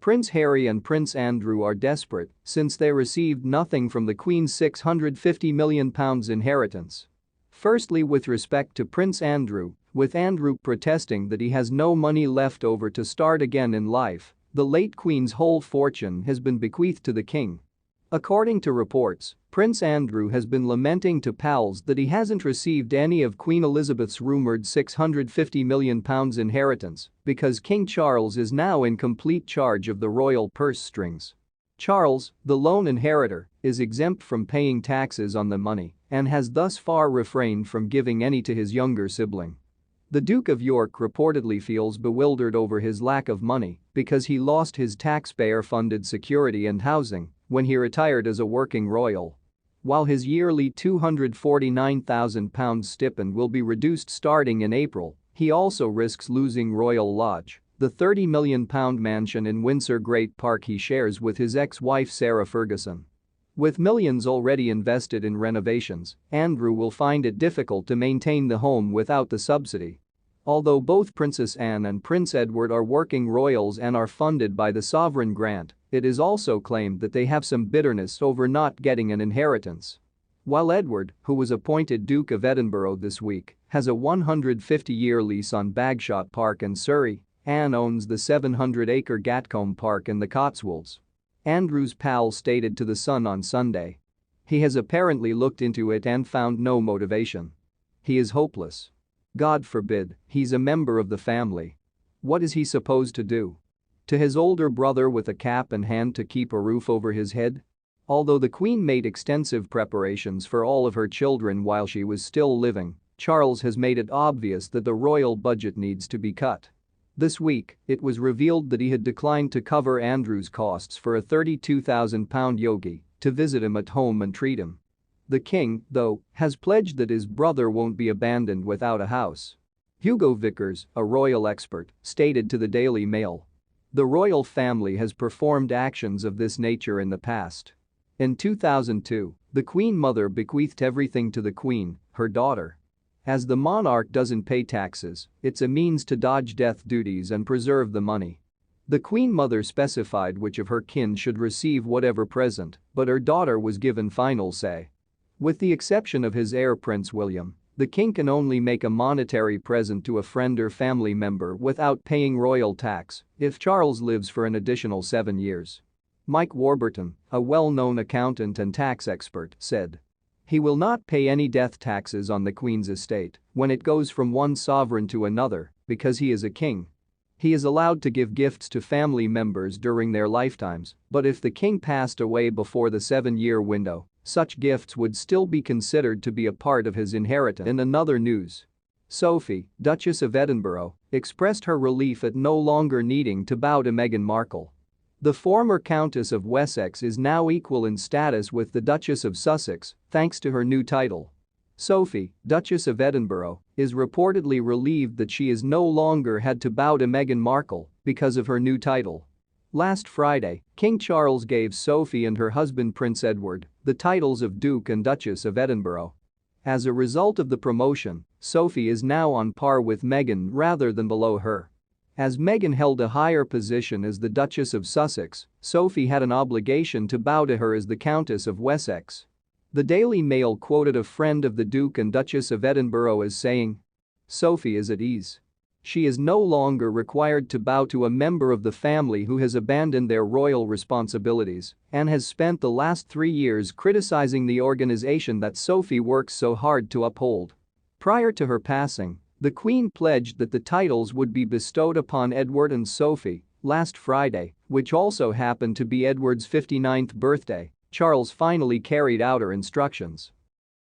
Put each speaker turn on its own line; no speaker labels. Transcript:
Prince Harry and Prince Andrew are desperate since they received nothing from the Queen's £650 million inheritance. Firstly, with respect to Prince Andrew, with Andrew protesting that he has no money left over to start again in life, the late Queen's whole fortune has been bequeathed to the King. According to reports, Prince Andrew has been lamenting to pals that he hasn't received any of Queen Elizabeth's rumoured £650 million inheritance because King Charles is now in complete charge of the royal purse strings. Charles, the lone inheritor, is exempt from paying taxes on the money and has thus far refrained from giving any to his younger sibling. The Duke of York reportedly feels bewildered over his lack of money because he lost his taxpayer-funded security and housing when he retired as a working royal. While his yearly £249,000 stipend will be reduced starting in April, he also risks losing Royal Lodge, the £30 million mansion in Windsor Great Park he shares with his ex-wife Sarah Ferguson. With millions already invested in renovations, Andrew will find it difficult to maintain the home without the subsidy. Although both Princess Anne and Prince Edward are working royals and are funded by the sovereign grant, it is also claimed that they have some bitterness over not getting an inheritance. While Edward, who was appointed Duke of Edinburgh this week, has a 150-year lease on Bagshot Park in Surrey, Anne owns the 700-acre Gatcombe Park in the Cotswolds. Andrew's pal stated to The Sun on Sunday. He has apparently looked into it and found no motivation. He is hopeless. God forbid, he's a member of the family. What is he supposed to do? To his older brother with a cap in hand to keep a roof over his head? Although the Queen made extensive preparations for all of her children while she was still living, Charles has made it obvious that the royal budget needs to be cut. This week, it was revealed that he had declined to cover Andrew's costs for a £32,000 yogi to visit him at home and treat him. The King, though, has pledged that his brother won't be abandoned without a house. Hugo Vickers, a royal expert, stated to the Daily Mail. The royal family has performed actions of this nature in the past. In 2002, the Queen Mother bequeathed everything to the Queen, her daughter. As the monarch doesn't pay taxes, it's a means to dodge death duties and preserve the money. The Queen Mother specified which of her kin should receive whatever present, but her daughter was given final say. With the exception of his heir Prince William, the King can only make a monetary present to a friend or family member without paying royal tax if Charles lives for an additional 7 years. Mike Warburton, a well-known accountant and tax expert, said. He will not pay any death taxes on the Queen's estate when it goes from one sovereign to another because he is a king. He is allowed to give gifts to family members during their lifetimes, but if the King passed away before the 7-year window, such gifts would still be considered to be a part of his inheritance. In another news, Sophie, Duchess of Edinburgh, expressed her relief at no longer needing to bow to Meghan Markle. The former Countess of Wessex is now equal in status with the Duchess of Sussex, thanks to her new title. Sophie, Duchess of Edinburgh, is reportedly relieved that she is no longer had to bow to Meghan Markle because of her new title. Last Friday, King Charles gave Sophie and her husband Prince Edward the titles of Duke and Duchess of Edinburgh. As a result of the promotion, Sophie is now on par with Meghan rather than below her. As Meghan held a higher position as the Duchess of Sussex, Sophie had an obligation to bow to her as the Countess of Wessex. The Daily Mail quoted a friend of the Duke and Duchess of Edinburgh as saying, "Sophie is at ease. She is no longer required to bow to a member of the family who has abandoned their royal responsibilities and has spent the last 3 years criticizing the organization that Sophie works so hard to uphold." Prior to her passing, the Queen pledged that the titles would be bestowed upon Edward and Sophie. Last Friday, which also happened to be Edward's 59th birthday, Charles finally carried out her instructions.